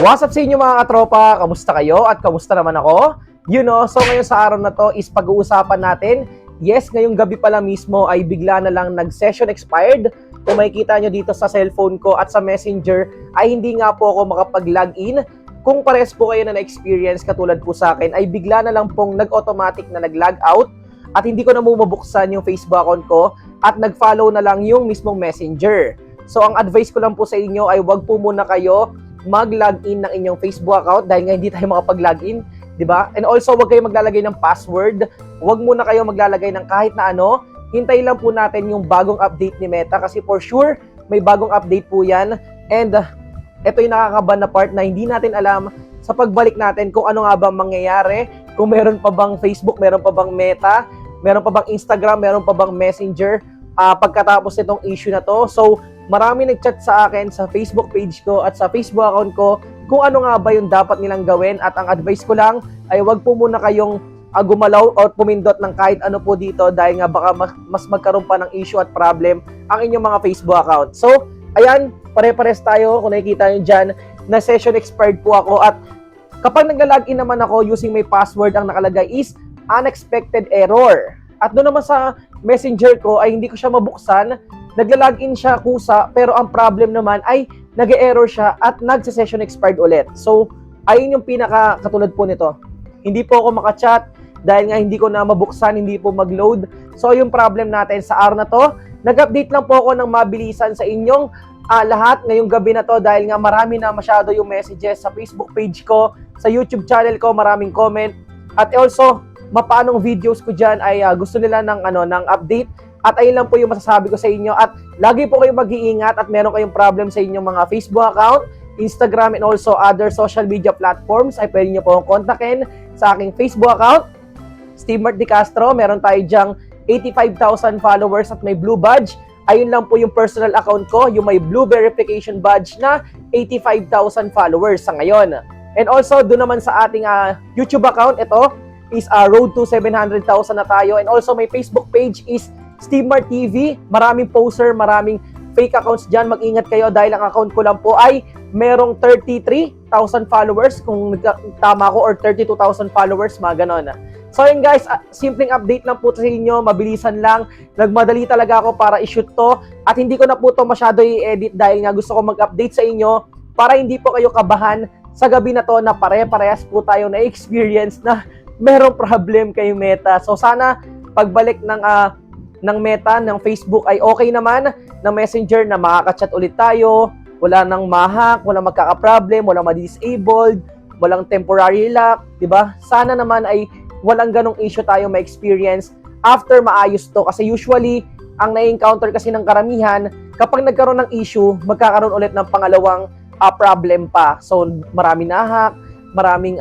What's up sa inyo mga katropa? Kamusta kayo? At kamusta naman ako? So ngayon sa araw na to is pag-uusapan natin. Yes, ngayong gabi pala mismo ay bigla na lang nag-session expired. Kung makikita nyo dito sa cellphone ko at sa messenger ay hindi nga po ako makapag-login. Kung pares po kayo na na-experience katulad po sa akin ay bigla na lang pong nag-automatic na nag-log out at hindi ko na mabuksan yung Facebook account ko at nag-follow na lang yung mismong messenger. So ang advice ko lang po sa inyo ay wag po muna kayo mag-login ng inyong Facebook account dahil nga hindi tayo makapag-login, di ba? And also, wag kayo maglalagay ng password. Wag muna kayo maglalagay ng kahit na ano. Hintayin lang po natin yung bagong update ni Meta kasi for sure, may bagong update po yan. And ito yung nakakaban na part na hindi natin alam sa pagbalik natin kung ano nga ba mangyayari, kung meron pa bang Facebook, meron pa bang Meta, meron pa bang Instagram, meron pa bang Messenger pagkatapos nitong issue na to. So, marami nag-chat sa akin sa Facebook page ko at sa Facebook account ko kung ano nga ba yung dapat nilang gawin at ang advice ko lang ay wag po muna kayong gumalaw o pumindot ng kahit ano po dito dahil nga baka mas magkaroon pa ng issue at problem ang inyong mga Facebook account. So, ayan, pare-pares tayo kung nakikita nyo dyan na session expired po ako at kapag nag-login naman ako using my password ang nakalagay is unexpected error. At doon naman sa messenger ko ay hindi ko siya mabuksan. Nagla-login siya kusa pero ang problem naman ay nag-error siya at nagse-session expired ulit. So, ayun yung pinaka-katulad po nito. Hindi po ako makachat dahil nga hindi ko na mabuksan, hindi po mag-load. So, yung problem natin sa araw na to, nag-update lang po ako ng mabilisan sa inyong lahat ngayong gabi na to dahil nga marami na masyado yung messages sa Facebook page ko, sa YouTube channel ko, maraming comment. At also, mapaanong videos ko dyan ay gusto nila ng update. At ayun lang po yung masasabi ko sa inyo. At lagi po kayong mag-iingat at meron kayong problem sa inyong mga Facebook account, Instagram, and also other social media platforms ay pwede nyo po akong kontakin sa aking Facebook account, Steve Mart De Castro. Meron tayo dyang 85,000 followers at may blue badge. Ayun lang po yung personal account ko, yung may blue verification badge na 85,000 followers sa ngayon. And also, doon naman sa ating YouTube account, ito is road to 700,000 na tayo. And also, my Facebook page is Steve Mart TV. Maraming poster, maraming fake accounts dyan. Mag-ingat kayo dahil ang account ko lang po ay merong 33,000 followers kung tama ko or 32,000 followers, mga ganon. So yun guys, simpleng update lang po sa inyo, mabilisan lang. Nagmadali talaga ako para i-shoot to at hindi ko na po to masyado i-edit dahil nga gusto ko mag-update sa inyo para hindi po kayo kabahan sa gabi na to na pare-parehas po tayo na experience na merong problem kay Meta. So sana pagbalik ng Meta, ng Facebook ay okay naman, ng Messenger na makaka-chat ulit tayo, wala nang mahak, walang magkaka-problem, walang ma-disabled, walang temporary lock, di ba? Sana naman ay walang ganong issue tayo ma-experience after maayos to. Kasi usually, ang na-encounter kasi ng karamihan, kapag nagkaroon ng issue, magkakaroon ulit ng pangalawang problem pa. So, maraming nahak, maraming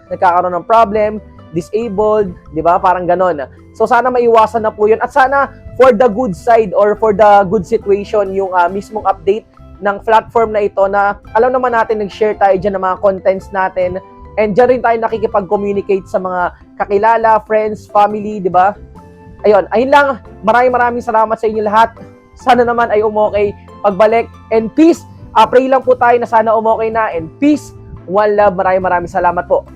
nagkakaroon ng problem, disabled, di ba? Parang ganon. So, sana maiwasan na po yun. At sana, for the good side or for the good situation, yung mismong update ng platform na ito na alam naman natin, nag-share tayo dyan ng mga contents natin. And dyan rin tayo nakikipag-communicate sa mga kakilala, friends, family, di ba? Ayun lang. Maraming salamat sa inyo lahat. Sana naman ay umokay pagbalik. And peace. Pray lang po tayo na sana umokay na. And peace. One love. Maraming salamat po.